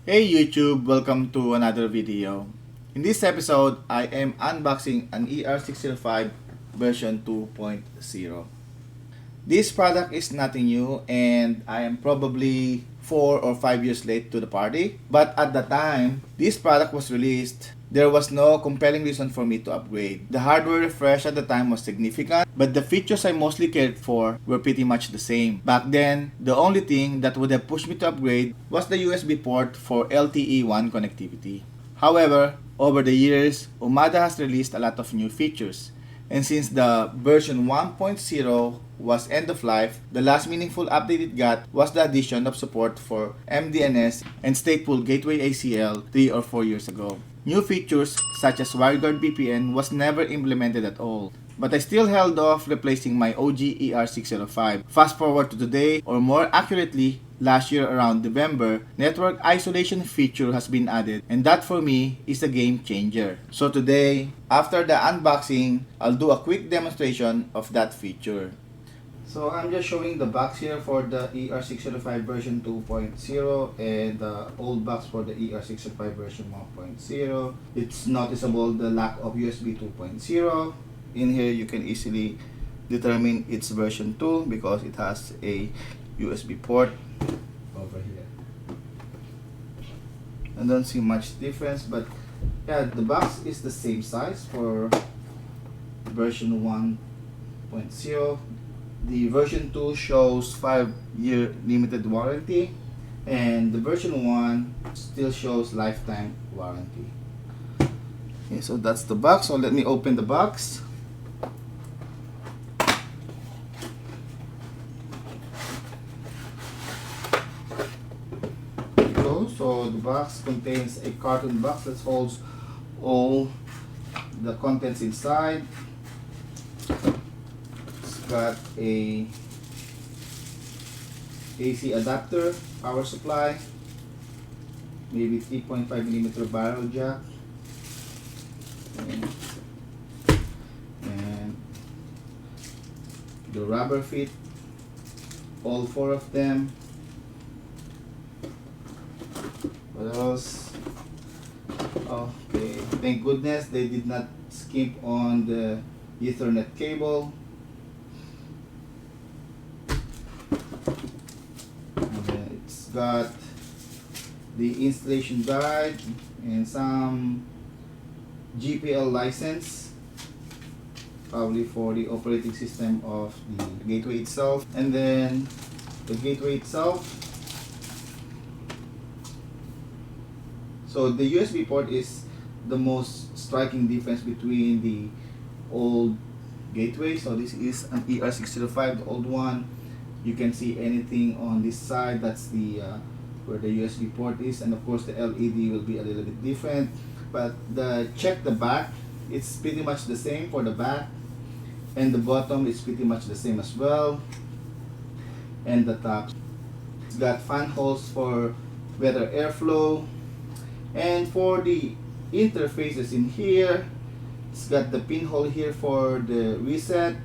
Hey YouTube, welcome to another video. In this episode, I am unboxing an ER605 version 2.0. This product is nothing new and I am probably 4 or 5 years late to the party. But at the time this product was released, there was no compelling reason for me to upgrade. The hardware refresh at the time was significant, but the features I mostly cared for were pretty much the same. Back then, the only thing that would have pushed me to upgrade was the USB port for LTE-1 connectivity. However, over the years, Omada has released a lot of new features. And since the version 1.0 was end of life, the last meaningful update it got was the addition of support for MDNS and stateful gateway ACL 3 or 4 years ago. New features such as WireGuard VPN was never implemented at all. But I still held off replacing my OG ER605. Fast forward to today, or more accurately, last year around November, network isolation feature has been added, and that for me is a game changer. So today, after the unboxing, I'll do a quick demonstration of that feature. So I'm just showing the box here for the ER605 version 2.0 and the old box for the ER605 version 1.0. It's noticeable the lack of USB 2.0. In here you can easily determine its version 2 because it has a USB port over here. I don't see much difference, but yeah, the box is the same size for version 1.0. The version 2 shows 5-year limited warranty, and the version 1 still shows lifetime warranty. Okay, so that's the box. So let me open the box. So the box contains a carton box that holds all the contents inside. It's got a AC adapter, power supply, maybe 3.5mm barrel jack, and the rubber feet, all 4 of them. What else? Okay, thank goodness they did not skimp on the Ethernet cable. And then it's got the installation guide and some GPL license, probably for the operating system of the gateway itself. And then the gateway itself. So the USB port is the most striking difference between the old gateway. So this is an ER605, the old one. You can see anything on this side. That's the where the USB port is, and of course the LED will be a little bit different. But check the back. It's pretty much the same for the back, and the bottom is pretty much the same as well. And the top. It's got fan holes for better airflow. And for the interfaces in here, it's got the pinhole here for the reset.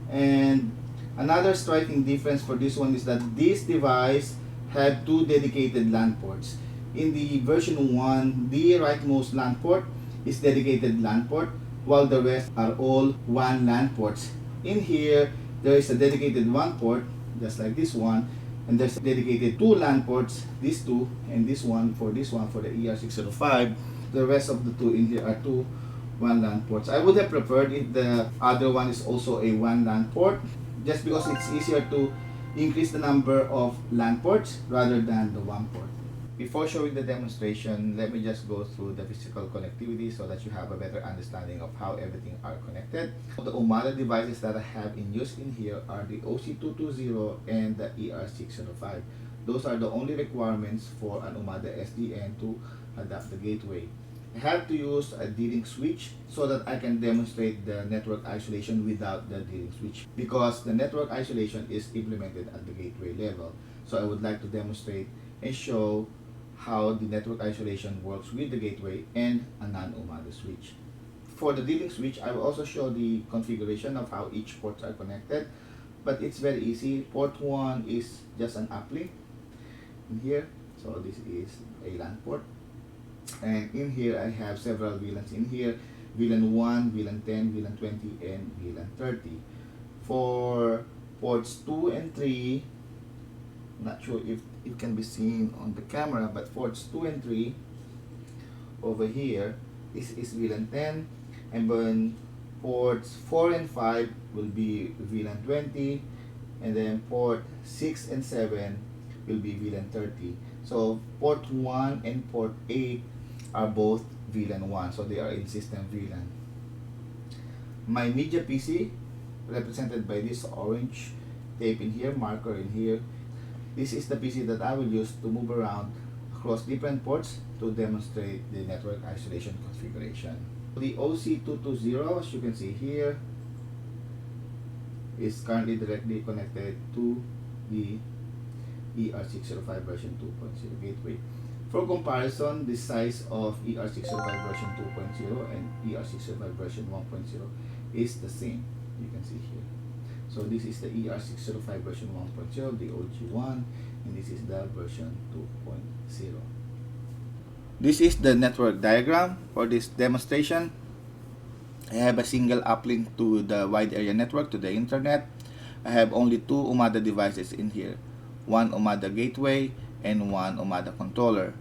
And another striking difference for this one is that this device had 2 dedicated LAN ports. In the version 1, the rightmost LAN port is dedicated LAN port, while the rest are all WAN LAN ports. In here, there is a dedicated WAN port, just like this one, and there's dedicated 2 LAN ports, these 2 and this one for the ER605. The rest of the 2 in here are 2 WAN LAN ports. I would have preferred if the other one is also a WAN LAN port, just because it's easier to increase the number of LAN ports rather than the WAN port. Before showing the demonstration, let me just go through the physical connectivity so that you have a better understanding of how everything are connected. The Omada devices that I have in use in here are the OC220 and the ER605. Those are the only requirements for an Omada SDN to adapt the gateway. I have to use a D-Link switch so that I can demonstrate the network isolation without the D-Link switch, because the network isolation is implemented at the gateway level. So I would like to demonstrate and show how the network isolation works with the gateway and a non-Omada switch. For the D-Link switch, I will also show the configuration of how each ports are connected, but it's very easy. Port 1 is just an uplink in here. So this is a LAN port. And in here I have several VLANs in here. VLAN 1, VLAN 10, VLAN 20, and VLAN 30. For ports 2 and 3, not sure if it can be seen on the camera, but ports 2 and 3 over here, this is VLAN 10, and then ports 4 and 5 will be VLAN 20, and then port 6 and 7 will be VLAN 30. So port 1 and port 8 are both VLAN 1, so they are in system VLAN. My media PC, represented by this orange tape in here, marker in here, this is the PC that I will use to move around across different ports to demonstrate the network isolation configuration. The OC220, as you can see here, is currently directly connected to the ER605 version 2.0 gateway. For comparison, the size of ER605 version 2.0 and ER605 version 1.0 is the same. You can see here. So this is the ER605 version 1.0, the OG1, and this is the version 2.0. This is the network diagram for this demonstration. I have a single uplink to the wide area network, to the internet. I have only 2 Omada devices in here. One Omada gateway and one Omada controller.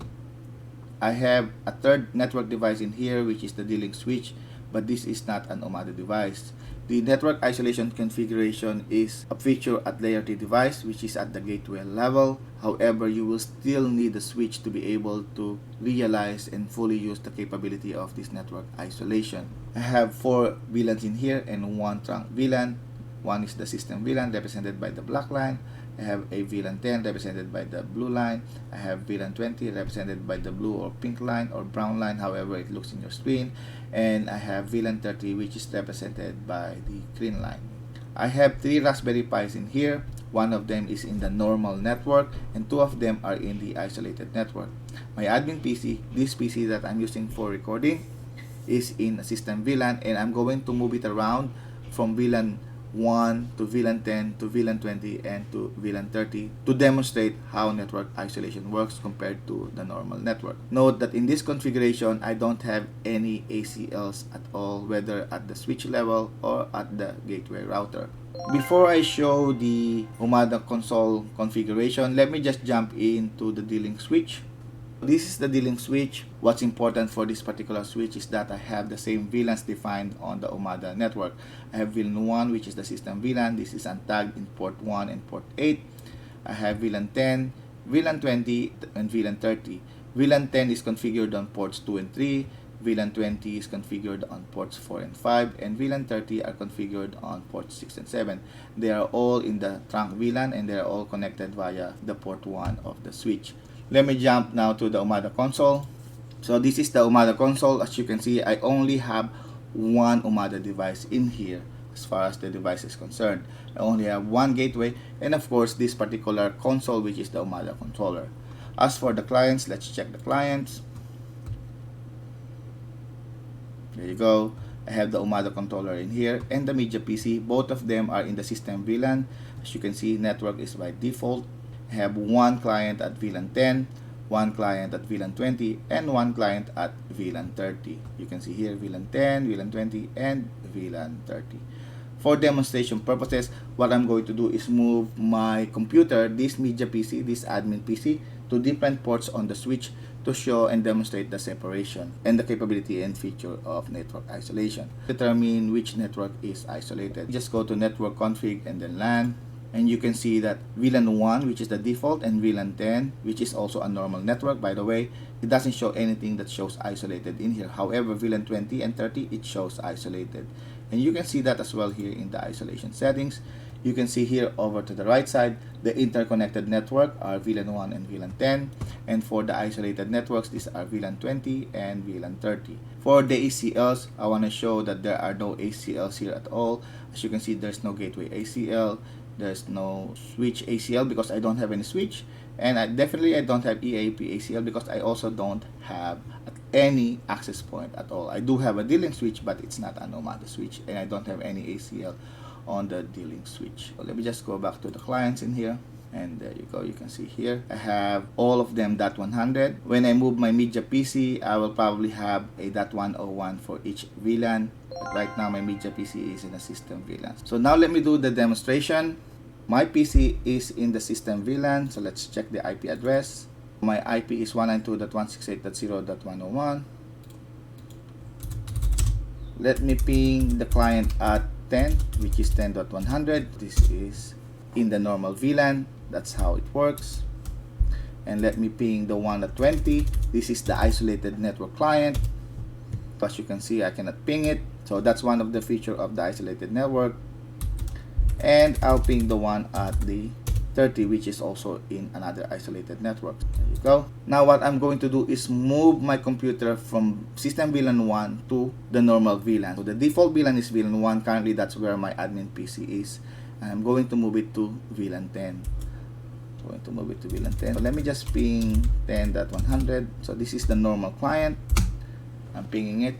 I have a third network device in here, which is the D-Link switch, but this is not an Omada device. The network isolation configuration is a feature at layer 3 device, which is at the gateway level. However, you will still need the switch to be able to realize and fully use the capability of this network isolation. I have 4 VLANs in here and 1 trunk VLAN. One is the system VLAN, represented by the black line. I have a VLAN 10 represented by the blue line. I have VLAN 20 represented by the blue or pink line or brown line, however it looks in your screen. And I have VLAN 30, which is represented by the green line. I have 3 Raspberry Pis in here. One of them is in the normal network and 2 of them are in the isolated network. My admin PC, this PC that I'm using for recording, is in a system VLAN, and I'm going to move it around from VLAN 1 to VLAN 10 to VLAN 20 and to VLAN 30 to demonstrate how network isolation works compared to the normal network. Note that in this configuration, I don't have any ACLs at all, whether at the switch level or at the gateway router. Before I show the Omada console configuration, let me just jump into the D-Link switch. This is the D-Link switch. What's important for this particular switch is that I have the same VLANs defined on the Omada network. I have VLAN 1, which is the system VLAN. This is untagged in port 1 and port 8. I have VLAN 10, VLAN 20, and VLAN 30. VLAN 10 is configured on ports 2 and 3. VLAN 20 is configured on ports 4 and 5. And VLAN 30 are configured on ports 6 and 7. They are all in the trunk VLAN and they are all connected via the port 1 of the switch. Let me jump now to the Omada console. So this is the Omada console. As you can see, I only have one Omada device in here as far as the device is concerned. I only have one gateway and of course this particular console, which is the Omada controller. As for the clients, let's check the clients. There you go. I have the Omada controller in here and the media PC. Both of them are in the system VLAN. As you can see, network is by default. I have one client at VLAN 10, one client at VLAN 20, and one client at VLAN 30. You can see here VLAN 10, VLAN 20, and VLAN 30. For demonstration purposes, what I'm going to do is move my computer, this media PC, this admin PC, to different ports on the switch to show and demonstrate the separation and the capability and feature of network isolation. Determine which network is isolated. Just go to network config and then LAN. And you can see that VLAN 1, which is the default, and VLAN 10, which is also a normal network, by the way, it doesn't show anything that shows isolated in here. However, VLAN 20 and 30, it shows isolated. And you can see that as well here in the isolation settings. You can see here over to the right side, the interconnected network are VLAN 1 and VLAN 10. And for the isolated networks, these are VLAN 20 and VLAN 30. For the ACLs, I want to show that there are no ACLs here at all. As you can see, there's no gateway ACL. There's no switch ACL because I don't have any switch, and I don't have EAP ACL because I also don't have any access point at all. I do have a D-Link switch, but it's not an Omada switch, and I don't have any ACL on the D-Link switch. So let me just go back to the clients in here. And there you go, you can see here I have all of them .100. When I move my media PC, I will probably have a .101 for each VLAN. But right now my media PC is in a system VLAN. So now let me do the demonstration. My PC is in the system VLAN, so let's check the IP address. My IP is 192.168.0.101. Let me ping the client at 10, which is 10.100. This is in the normal VLAN. That's how it works. And let me ping the one at 20. This is the isolated network client. As you can see, I cannot ping it. So that's one of the features of the isolated network. And I'll ping the one at the 30, which is also in another isolated network. There you go. Now what I'm going to do is move my computer from system VLAN 1 to the normal VLAN. So the default VLAN is VLAN 1. Currently that's where my admin PC is. And I'm going to move it to VLAN 10. Going to move it to VLAN 10. So let me just ping 10.100. So this is the normal client. I'm pinging it.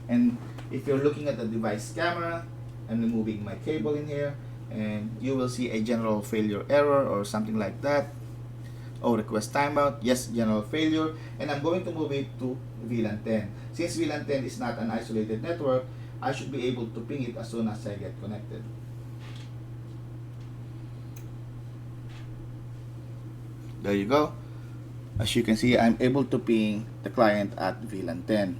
And if you're looking at the device camera, I'm removing my cable in here, and you will see a general failure error or something like that. Oh, request timeout. Yes, general failure. And I'm going to move it to VLAN 10. Since VLAN 10 is not an isolated network, I should be able to ping it as soon as I get connected. There you go. As you can see, I'm able to ping the client at VLAN 10.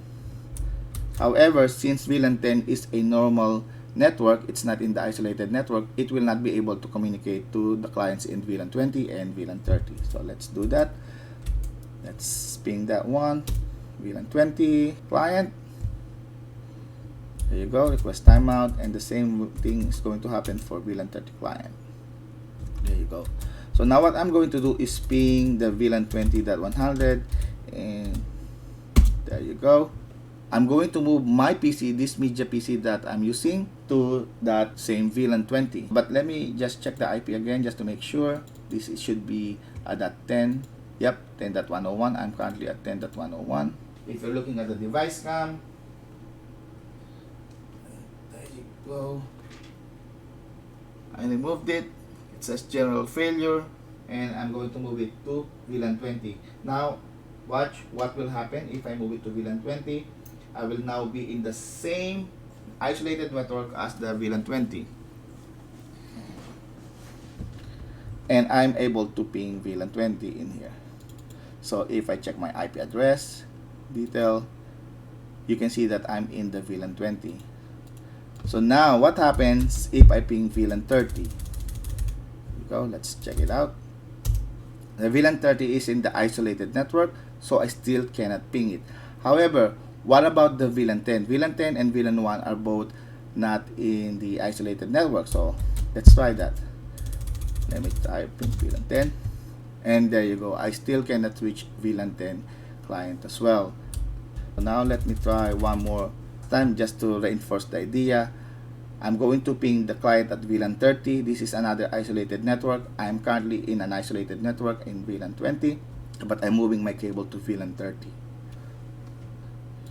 However, since VLAN 10 is a normal network, it's not in the isolated network, it will not be able to communicate to the clients in VLAN 20 and VLAN 30. So let's do that. Let's ping that one. VLAN 20 client. There you go, request timeout, and the same thing is going to happen for VLAN 30 client. There you go. So now what I'm going to do is ping the VLAN 20.100, and there you go. I'm going to move my PC, this media PC that I'm using, to that same VLAN 20. But let me just check the IP again just to make sure. This should be at that 10. Yep, 10.101. I'm currently at 10.101. If you're looking at the device cam, there you go. I removed it. It says general failure, and I'm going to move it to VLAN 20. Now, watch what will happen if I move it to VLAN 20. I will now be in the same isolated network as the VLAN 20. And I'm able to ping VLAN 20 in here. So if I check my IP address detail, you can see that I'm in the VLAN 20. So now what happens if I ping VLAN 30? Go, let's check it out. The VLAN 30 is in the isolated network, so I still cannot ping it. However, what about the VLAN 10? VLAN 10 and VLAN 1 are both not in the isolated network, so let's try that. Let me type in VLAN 10, and there you go. I still cannot reach VLAN 10 client as well. So now let me try one more time just to reinforce the idea. I'm going to ping the client at VLAN 30. This is another isolated network. I'm currently in an isolated network in VLAN 20, but I'm moving my cable to VLAN 30.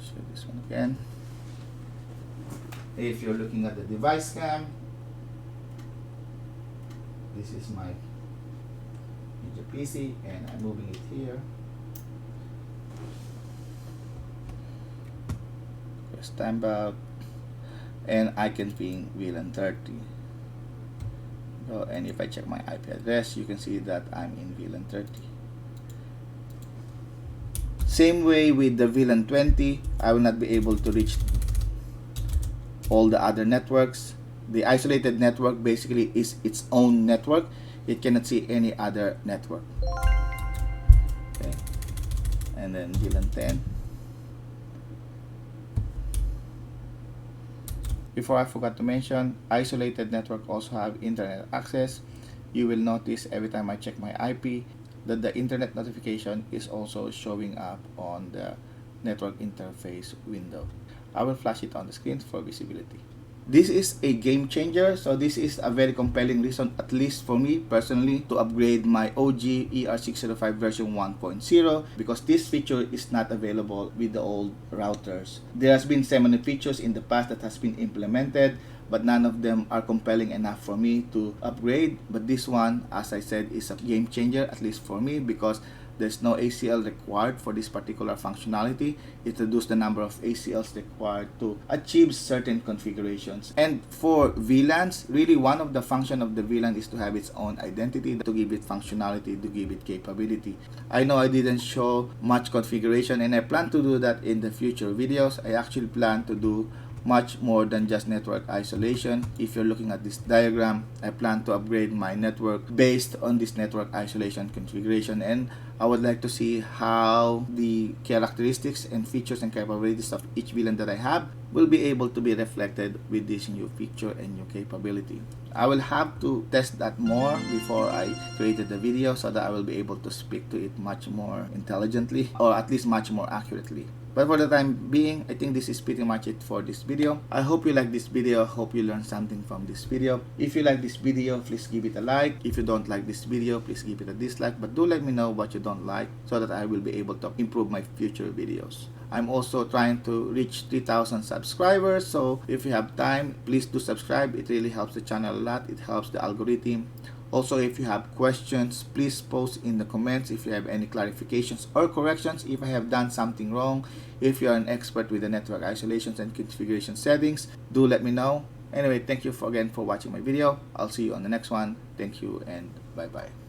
Show this one again. If you're looking at the device cam, this is my media PC, and I'm moving it here. Press timeout. And I can ping VLAN 30. And if I check my IP address, you can see that I'm in VLAN 30. Same way with the VLAN 20, I will not be able to reach all the other networks. The isolated network basically is its own network. It cannot see any other network. Okay. And then VLAN 10. Before I forgot to mention, isolated network also have internet access. You will notice every time I check my IP that the internet notification is also showing up on the network interface window. I will flash it on the screen for visibility. This is a game changer, so this is a very compelling reason, at least for me personally, to upgrade my OG ER605 version 1.0 because this feature is not available with the old routers. There has been so many features in the past that has been implemented, but none of them are compelling enough for me to upgrade. But this one, as I said, is a game changer, at least for me, because there's no ACL required for this particular functionality. It reduced the number of ACLs required to achieve certain configurations. And for VLANs, really one of the function of the VLAN is to have its own identity, to give it functionality, to give it capability. I know I didn't show much configuration, and I plan to do that in the future videos. I actually plan to do much more than just network isolation. If you're looking at this diagram, I plan to upgrade my network based on this network isolation configuration, and I would like to see how the characteristics and features and capabilities of each VLAN that I have will be able to be reflected with this new feature and new capability. I will have to test that more before I created the video so that I will be able to speak to it much more intelligently, or at least much more accurately. But for the time being, I think this is pretty much it for this video. I hope you like this video. I hope you learned something from this video. If you like this video, please give it a like. If you don't like this video, please give it a dislike. But do let me know what you don't like so that I will be able to improve my future videos. I'm also trying to reach 3,000 subscribers. So if you have time, please do subscribe. It really helps the channel a lot. It helps the algorithm. Also, if you have questions, please post in the comments if you have any clarifications or corrections if I have done something wrong. If you are an expert with the network isolations and configuration settings, do let me know. Anyway, thank you again for watching my video. I'll see you on the next one. Thank you and bye-bye.